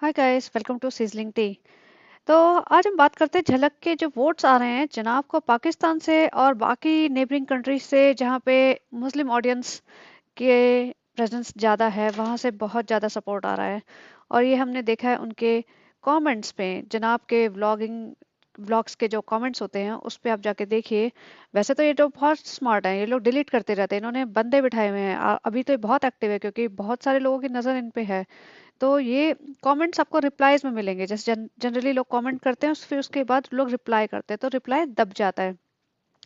Hi guys, welcome to sizzling tea. तो आज हम बात करते हैं झलक के जो वोट्स आ रहे हैं जनाब को पाकिस्तान से और बाकी नेबरिंग कंट्रीज से, जहाँ पे मुस्लिम ऑडियंस के प्रेजेंस ज़्यादा है, वहाँ से बहुत ज़्यादा सपोर्ट आ रहा है। और ये हमने देखा है उनके कमेंट्स पे, जनाब के व्लॉग्स के जो कमेंट्स होते हैं उस पे आप जाके देखिए। वैसे तो ये तो बहुत स्मार्ट हैं, ये लोग डिलीट करते रहते हैं, इन्होंने बंदे बिठाए हुए हैं। अभी तो ये बहुत एक्टिव है क्योंकि बहुत सारे लोगों की नज़र इन पे है। तो ये कमेंट्स आपको रिप्लाईज में मिलेंगे, जैसे जनरली लोग कमेंट करते हैं फिर उसके बाद लोग रिप्लाई करते हैं, तो रिप्लाई दब जाता है।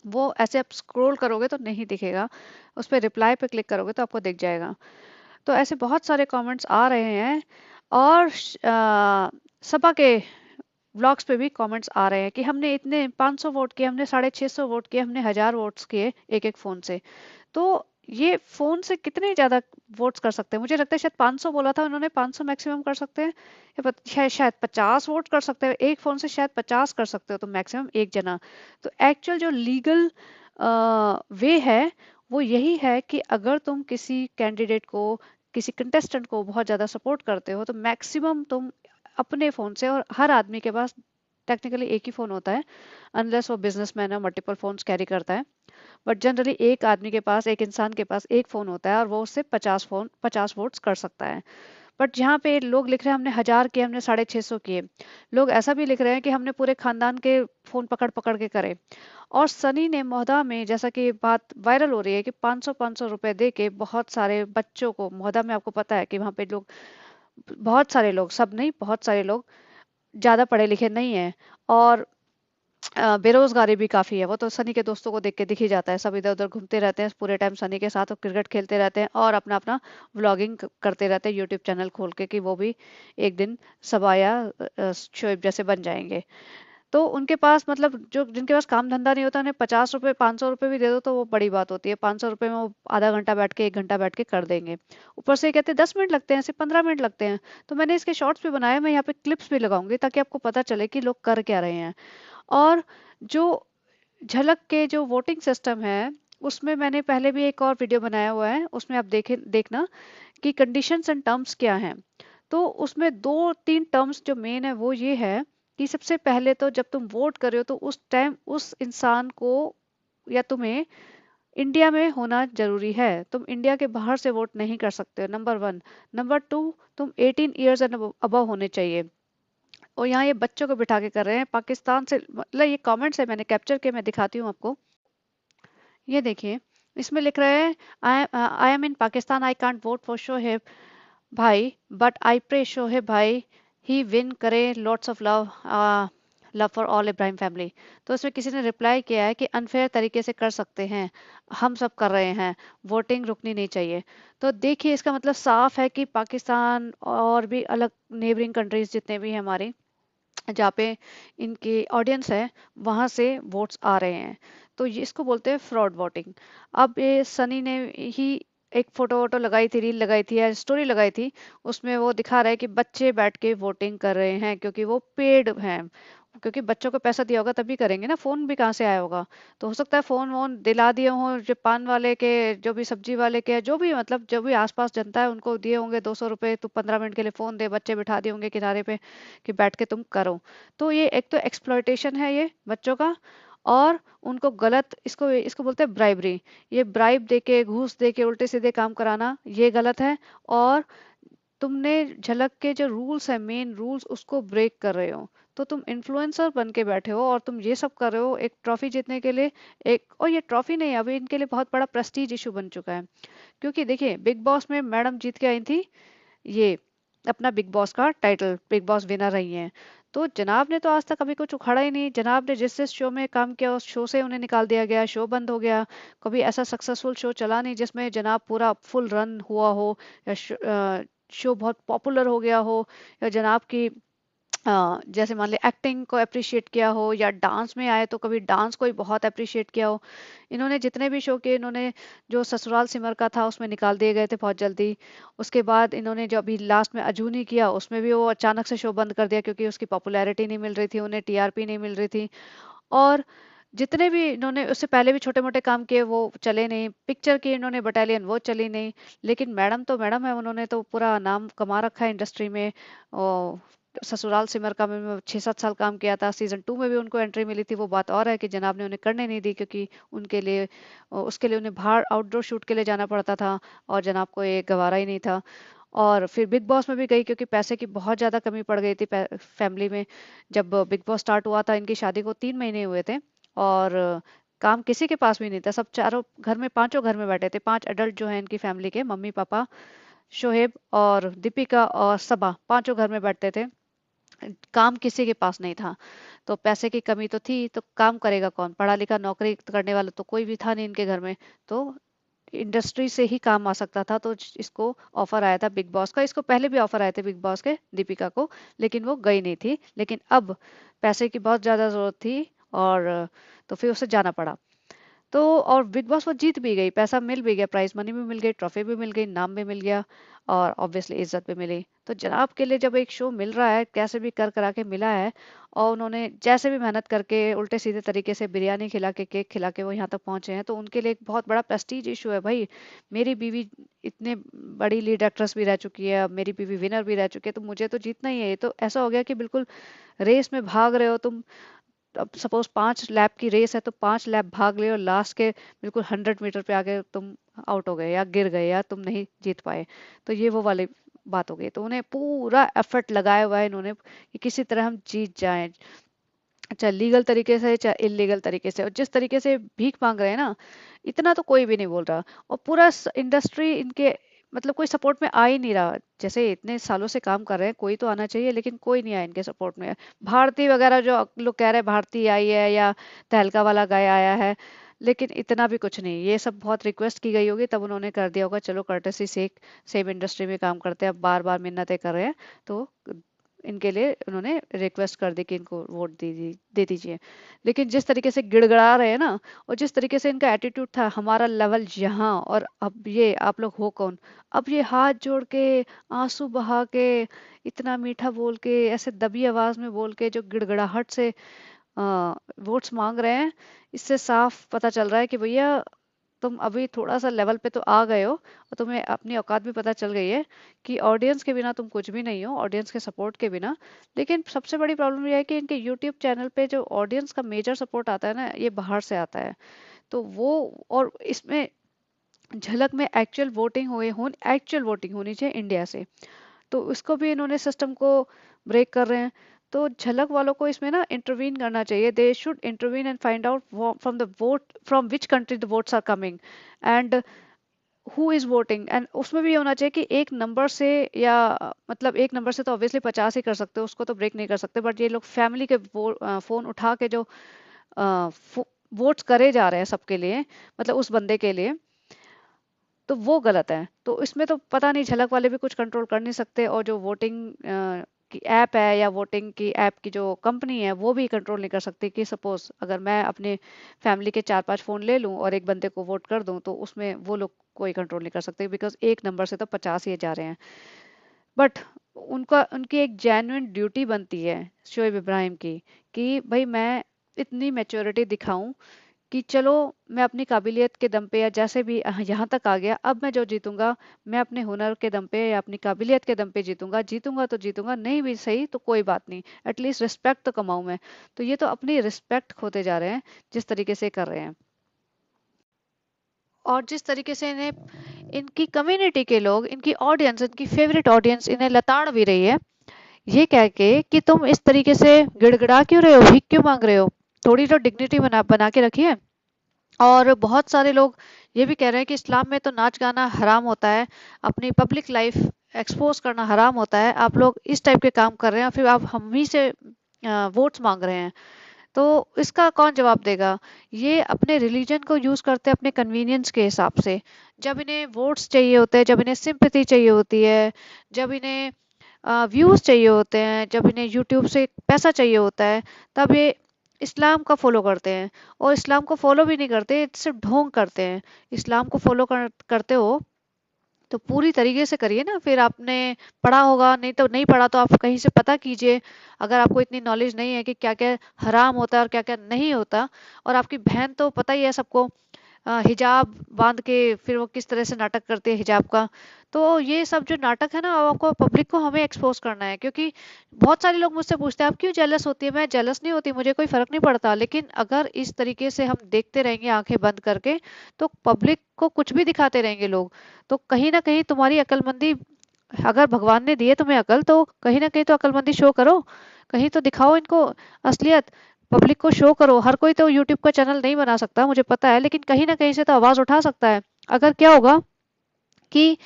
वो ऐसे आप स्क्रॉल करोगे तो नहीं दिखेगा, उस पर रिप्लाई पे क्लिक करोगे तो आपको दिख जाएगा। तो ऐसे बहुत सारे कमेंट्स आ रहे हैं। और सपा के व्लॉग्स पे भी कमेंट्स आ रहे हैं कि हमने इतने 500 वोट किए, हमने 650 वोट किए, हमने 1000 वोट्स किए एक एक फोन से। तो ये फोन से कितने ज्यादा वोट्स कर सकते हैं? मुझे लगता है शायद 500 बोला था उन्होंने, 500 मैक्सिमम कर सकते हैं। शायद 50 वोट कर सकते हैं एक फोन से, शायद 50 कर सकते हो तो मैक्सिमम एक जना। तो एक्चुअल जो लीगल वे है वो यही है कि अगर तुम किसी कैंडिडेट को, किसी कंटेस्टेंट को बहुत ज्यादा सपोर्ट करते हो तो मैक्सिमम तुम अपने फोन से, और हर आदमी के पास टेक्निकली एक ही फोन होता है अनलेस वो बिजनेसमैन है, मल्टीपल फोन्स कैरी करता है। बट जनरली एक आदमी के पास, एक इंसान के पास एक फोन होता है और वो उससे 50 वोट्स कर सकता है। बट यहाँ पे लोग लिख रहे हैं हमने 1000 किए, हमने 650 किए। लोग ऐसा भी लिख रहे हैं कि हमने पूरे खानदान के फोन पकड़ पकड़ के करे। और सनी ने मोहदा में, जैसा कि बात वायरल हो रही है कि 500 रुपए दे के बहुत सारे बच्चों को, मोहदा में आपको पता है कि वहाँ पे लोग, बहुत सारे लोग, सब नहीं बहुत सारे लोग ज्यादा पढ़े लिखे नहीं है, और बेरोजगारी भी काफी है। वो तो सनी के दोस्तों को देख के दिख ही जाता है, सब इधर उधर घूमते रहते हैं पूरे टाइम सनी के साथ, और क्रिकेट खेलते रहते हैं और अपना अपना व्लॉगिंग करते रहते हैं यूट्यूब चैनल खोल के, कि वो भी एक दिन सबाया शोएब जैसे बन जाएंगे। तो उनके पास, मतलब जो जिनके पास काम धंधा नहीं होता, उन्हें 50 रुपए 500 रुपए भी दे दो तो वो बड़ी बात होती है। 500 रुपए में वो आधा घंटा बैठ के, 1 घंटा बैठ के कर देंगे। ऊपर से ये कहते हैं 10 मिनट लगते हैं, सिर्फ 15 मिनट लगते हैं। तो मैंने इसके शॉर्ट्स भी बनाए, मैं यहाँ पे क्लिप्स भी लगाऊंगी ताकि आपको पता चले कि लोग कर क्या रहे हैं। और जो झलक के जो वोटिंग सिस्टम है, उसमें मैंने पहले भी एक और वीडियो बनाया हुआ है, उसमें आप देखना कि कंडीशंस एंड टर्म्स क्या हैं। तो उसमें 2-3 टर्म्स जो मेन है वो ये है कि सबसे पहले तो जब तुम वोट कर रहे हो तो उस टाइम उस इंसान को या तुम्हें इंडिया में होना जरूरी है। तुम इंडिया के बाहर से वोट नहीं कर सकते हो, नंबर 1। नंबर 2, तुम 18 ईयर्स एंड अबव होने चाहिए। और यहाँ ये बच्चों को बिठा के कर रहे हैं पाकिस्तान से, मतलब ये कमेंट्स है, मैंने कैप्चर के, मैं दिखाती हूँ आपको। ये देखिए, इसमें लिख रहे हैं I am in Pakistan, I can't vote for Shoaib भाई, बट आई प्रे शोहेब भाई ही विन करे, lots of love, love for all Ibrahim family. तो इसमें किसी ने रिप्लाई किया है कि अनफेयर तरीके से कर सकते हैं, हम सब कर रहे हैं, वोटिंग रुकनी नहीं चाहिए। तो देखिए, इसका मतलब साफ है कि पाकिस्तान और भी अलग नेबरिंग कंट्रीज जितने भी हैं हमारी, जहाँ पे इनकी ऑडियंस है, वहां से वोट्स आ रहे हैं। तो ये इसको बोलते हैं फ्रॉड वोटिंग। अब ये सनी ने ही एक फोटो वोटो लगाई थी, रील लगाई थी या स्टोरी लगाई थी, उसमें वो दिखा रहा है कि बच्चे बैठ के वोटिंग कर रहे हैं क्योंकि वो पेड हैं। क्योंकि बच्चों को पैसा दिया होगा तभी करेंगे ना, फोन भी कहाँ से आया होगा। तो हो सकता है फोन वोन दिला दिए हों, जो पान वाले के, जो भी सब्जी वाले के, जो भी, मतलब जो भी आसपास जनता है उनको दिए होंगे 200 रुपए, तो 15 मिनट के लिए फोन दे, बच्चे बिठा दिए होंगे किनारे पे कि बैठ के तुम करो। तो ये एक तो एक्सप्लॉयटेशन है ये बच्चों का। और उनको गलत, इसको इसको बोलते हैं ब्राइबरी। ये ब्राइब दे के, घूस दे के उल्टे सीधे काम कराना, ये गलत है। और तुमने झलक के जो रूल्स है, मेन रूल्स, उसको ब्रेक कर रहे हो। तो तुम इन्फ्लुएंसर बन के बैठे हो और तुम ये सब कर रहे हो एक ट्रॉफी जीतने के लिए। एक, और ये ट्रॉफी नहीं, अभी इनके लिए बहुत बड़ा प्रेस्टीज इशू बन चुका है। क्योंकि देखिए, बिग बॉस में मैडम जीत के आई थी, ये अपना बिग बॉस का टाइटल, बिग बॉस विनर रही हैं। तो जनाब ने तो आज तक कभी कुछ उखाड़ा ही नहीं। जनाब ने जिस जिस शो में काम किया उस शो से उन्हें निकाल दिया गया, शो बंद हो गया। कभी ऐसा सक्सेसफुल शो चला नहीं जिसमें जनाब पूरा फुल रन हुआ हो, या शो बहुत पॉपुलर हो गया हो, या जनाब की जैसे मान लिया एक्टिंग को अप्रिशिएट किया हो, या डांस में आए तो कभी डांस को ही बहुत अप्रिशिएट किया हो। इन्होंने जितने भी शो किए, इन्होंने जो ससुराल सिमर का था उसमें निकाल दिए गए थे बहुत जल्दी। उसके बाद इन्होंने जो अभी लास्ट में अजूनी किया, उसमें भी वो अचानक से शो बंद कर दिया क्योंकि उसकी पॉपुलैरिटी नहीं मिल रही थी, उन्हें टीआरपी नहीं मिल रही थी। और जितने भी इन्होंने उससे पहले भी छोटे मोटे काम किए वो चले नहीं, पिक्चर की इन्होंने बटालियन वो चली नहीं। लेकिन मैडम तो मैडम है, उन्होंने तो पूरा नाम कमा रखा है इंडस्ट्री में। और ससुराल सिमर का में 6-7 साल काम किया था, सीजन 2 में भी उनको एंट्री मिली थी। वो बात और है कि जनाब ने उन्हें करने नहीं दी, क्योंकि उनके लिए उसके लिए उन्हें बाहर आउटडोर शूट के लिए जाना पड़ता था, और जनाब को ये गवारा ही नहीं था। और फिर बिग बॉस में भी गई, क्योंकि पैसे की बहुत ज़्यादा कमी पड़ गई थी फैमिली में। जब बिग बॉस स्टार्ट हुआ था, इनकी शादी को 3 महीने हुए थे, और काम किसी के पास भी नहीं था। सब चारों घर में, पांचों घर में बैठे थे, 5 एडल्ट जो हैं इनकी फैमिली के, मम्मी पापा, शोहेब और दीपिका और सबा, पांचों घर में बैठते थे। काम किसी के पास नहीं था। तो पैसे की कमी तो थी, तो काम करेगा कौन? पढ़ा लिखा नौकरी करने वाला तो कोई भी था नहीं इनके घर में। तो इंडस्ट्री से ही काम आ सकता था। तो इसको ऑफर आया था बिग बॉस का। इसको पहले भी ऑफर आए थे बिग बॉस के, दीपिका को, लेकिन वो गई नहीं थी। लेकिन अब पैसे की बहुत ज्यादा जरूरत थी, और तो फिर उसे जाना पड़ा। तो और बिग बॉस वो जीत भी गई, पैसा मिल भी गया, प्राइज मनी भी मिल गई, ट्रॉफी भी मिल गई, नाम भी मिल गया, और ऑब्वियसली इज्जत भी मिली। तो जनाब के लिए जब एक शो मिल रहा है, कैसे भी कर करा के मिला है, और उन्होंने जैसे भी मेहनत करके उल्टे सीधे तरीके से बिरयानी खिला के, केक खिला के वो यहाँ तक पहुंचे हैं, तो उनके लिए एक बहुत बड़ा प्रेस्टीज इशू है भाई। मेरी बीवी इतने बड़ी लीड एक्ट्रेस भी रह चुकी है, अब मेरी बीवी विनर भी रह चुकी है, तो मुझे तो जीतना ही है। ये तो ऐसा हो गया कि बिल्कुल रेस में भाग रहे हो तुम। अब सपोज 5 लैप की रेस है, तो 5 लैप भाग लिए, और लास्ट के बिल्कुल 100 मीटर पे आके तुम आउट हो गए, या गिर गए, या तुम नहीं जीत पाए। तो ये वो वाली बात हो गई। तो उन्हें पूरा एफर्ट लगाया हुआ है इन्होंने कि किसी तरह हम जीत जाएं, चाहे लीगल तरीके से चाहे इलीगल तरीके से। और जिस तरीके से भीख मांग रहे हैं ना, इतना तो कोई भी नहीं बोल रहा। और पूरा इंडस्ट्री इनके, मतलब कोई सपोर्ट में आ ही नहीं रहा। जैसे इतने सालों से काम कर रहे हैं, कोई तो आना चाहिए, लेकिन कोई नहीं आया इनके सपोर्ट में। भारती वगैरह जो लोग कह रहे हैं, भारती आई है या तहलका वाला गाय आया है, लेकिन इतना भी कुछ नहीं। ये सब बहुत रिक्वेस्ट की गई होगी, तब उन्होंने कर दिया होगा, चलो कर्टेसी से सेम इंडस्ट्री में काम करते हैं, अब बार बार मिन्नतें कर रहे हैं, तो इनके लिए उन्होंने रिक्वेस्ट कर दी कि इनको वोट दे दीजिए। लेकिन जिस तरीके से गिड़गड़ा रहे हैं ना, और जिस तरीके से इनका एटीट्यूड था, हमारा लेवल यहाँ, और अब ये आप लोग हो कौन? अब ये हाथ जोड़ के, आंसू बहा के, इतना मीठा बोल के, ऐसे दबी आवाज में बोल के, जो गिड़गड़ाहट से वोट्स मांग रहे हैं, इससे साफ पता चल रहा है कि भैया, तुम अभी थोड़ा सा लेवल पे तो आ गए हो, और तुम्हें अपनी औकात भी पता चल गई है कि ऑडियंस के बिना तुम कुछ भी नहीं हो, ऑडियंस के सपोर्ट के बिना। लेकिन सबसे बड़ी प्रॉब्लम यह है कि इनके यूट्यूब चैनल पे जो ऑडियंस का मेजर सपोर्ट आता है ना, ये बाहर से आता है। तो वो, और इसमें झलक में एक्चुअल वोटिंग होनी चाहिए इंडिया से। तो उसको भी इन्होंने सिस्टम को ब्रेक कर रहे हैं। तो झलक वालों को इसमें ना इंटरवीन करना चाहिए। They should intervene and find out from which country the votes are coming, and who is voting. And उसमें भी ये होना चाहिए कि एक नंबर से, या मतलब एक नंबर से तो ऑब्वियसली 50 ही कर सकते हो, उसको तो ब्रेक नहीं कर सकते। बट ये लोग फैमिली के फोन उठा के जो वोट्स करे जा रहे हैं सबके लिए, मतलब उस बंदे के लिए, तो वो गलत है। तो इसमें तो पता नहीं, झलक वाले भी कुछ कंट्रोल कर नहीं सकते, और जो वोटिंग की ऐप है, या वोटिंग की ऐप की जो कंपनी है, वो भी कंट्रोल नहीं कर सकती। कि सपोज अगर मैं अपने फैमिली के 4-5 फोन ले लूं और एक बंदे को वोट कर दूं, तो उसमें वो लोग कोई कंट्रोल नहीं कर सकते, बिकॉज एक नंबर से तो 50 ही जा रहे हैं। बट उनका उनकी एक जेन्युइन ड्यूटी बनती है शोएब इब्राहिम की, कि भाई मैं इतनी मैच्योरिटी दिखाऊं कि चलो, मैं अपनी काबिलियत के दम पे, या जैसे भी यहाँ तक आ गया, अब मैं जो जीतूंगा, मैं अपने हुनर के दम पे या अपनी काबिलियत के दम पे जीतूंगा। जीतूंगा तो जीतूंगा, नहीं भी सही तो कोई बात नहीं, एटलीस्ट रिस्पेक्ट तो कमाऊं मैं। तो ये तो अपनी रिस्पेक्ट खोते जा रहे हैं जिस तरीके से कर रहे हैं। और जिस तरीके से इन्हें, इनकी कम्युनिटी के लोग, इनकी ऑडियंस, इनकी फेवरेट ऑडियंस इन्हें लताड़ भी रही है, ये कह के कि तुम इस तरीके से गिड़गिड़ा क्यों रहे हो, भीख क्यों मांग रहे हो, थोड़ी तो डिग्निटी बना बना के रखिए। और बहुत सारे लोग ये भी कह रहे हैं कि इस्लाम में तो नाच गाना हराम होता है, अपनी पब्लिक लाइफ एक्सपोज करना हराम होता है, आप लोग इस टाइप के काम कर रहे हैं, फिर आप हम ही से वोट्स मांग रहे हैं। तो इसका कौन जवाब देगा? ये अपने रिलीजन को यूज करते हैं अपने कन्वीनियंस के हिसाब से। जब इन्हें वोट्स चाहिए होते हैं, जब इन्हें सिंपैथी चाहिए होती है, जब इन्हें व्यूज चाहिए होते हैं, जब इन्हें यूट्यूब से पैसा चाहिए होता है, तब ये इस्लाम का फॉलो करते हैं। और इस्लाम को फॉलो भी नहीं करते, सिर्फ ढोंग करते हैं। इस्लाम को फॉलो करते हो तो पूरी तरीके से करिए ना। फिर आपने पढ़ा होगा, नहीं तो नहीं पढ़ा तो आप कहीं से पता कीजिए। अगर आपको इतनी नॉलेज नहीं है कि क्या क्या हराम होता है और क्या क्या नहीं होता। और आपकी बहन तो पता ही है सबको, हिजाब बांध के फिर वो किस तरह से नाटक करती है हिजाब का। तो ये सब जो नाटक है ना, वो आपको पब्लिक को हमें एक्सपोज करना है। क्योंकि बहुत सारे लोग मुझसे पूछते हैं आप क्यों जेलस होती है। मैं जेलस नहीं होती, मुझे कोई फर्क नहीं पड़ता, लेकिन अगर इस तरीके से हम देखते रहेंगे आंखें बंद करके, तो पब्लिक को कुछ भी दिखाते रहेंगे लोग। तो कहीं ना कहीं तुम्हारी अक्लमंदी, अगर भगवान ने दिए तुम्हें अकल, तो कहीं ना कहीं तो अक्लमंदी शो करो। कहीं तो दिखाओ इनको असलियत, पब्लिक को शो करो। हर कोई तो यूट्यूब का चैनल नहीं बना सकता, मुझे पता है, लेकिन कहीं ना कहीं से तो आवाज उठा सकता है। अगर क्या होगा कि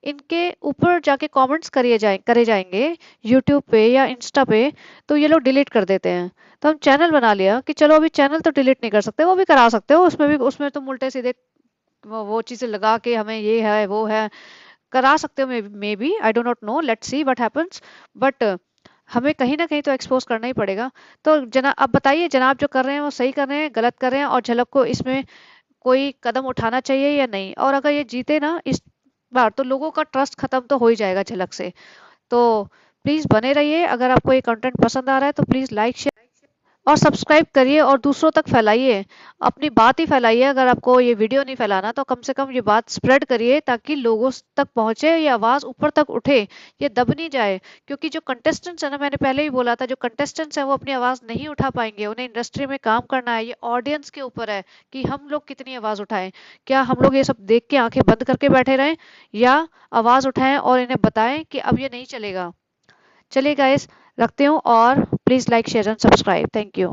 इनके ऊपर जाके कमेंट्स करे जाएंगे यूट्यूब पे या इंस्टा पे, तो ये लोग डिलीट कर देते हैं। तो हम चैनल बना लिया कि चलो अभी चैनल तो डिलीट नहीं कर सकते, वो भी करा सकते हो, उसमें भी, उसमें तुम उल्टे सीधे वो चीजें लगा के हमें ये है वो है करा सकते हो। Maybe I do not know, let's see what happens. But हमें कहीं ना कहीं तो एक्सपोज करना ही पड़ेगा। तो जना अब बताइए, जनाब जो कर रहे हैं वो सही कर रहे हैं, गलत कर रहे हैं, और झलक को इसमें कोई कदम उठाना चाहिए या नहीं? और अगर ये जीते ना इस बार, तो लोगों का ट्रस्ट खत्म तो हो ही जाएगा झलक से। तो प्लीज बने रहिए। अगर आपको ये कंटेंट पसंद आ रहा है तो प्लीज लाइक शेयर और सब्सक्राइब करिए और दूसरों तक फैलाइए। अपनी बात ही फैलाइए। अगर आपको ये वीडियो नहीं फैलाना तो कम से कम ये बात स्प्रेड करिए, ताकि लोगों तक पहुंचे, ये आवाज ऊपर तक उठे, ये दब नहीं जाए। क्योंकि जो कंटेस्टेंट्स है ना, मैंने पहले ही बोला था, जो कंटेस्टेंट्स हैं वो अपनी आवाज नहीं उठा पाएंगे। उन्हें इंडस्ट्री में काम करना है। ये ऑडियंस के ऊपर है कि हम लोग कितनी आवाज उठाएं। क्या हम लोग ये सब देख के आंखें बंद करके बैठे रहें, या आवाज उठाएं और इन्हें बताएं कि अब ये नहीं चलेगा? चलिए गाइस, रखते हूँ, और please like share and subscribe. Thank you.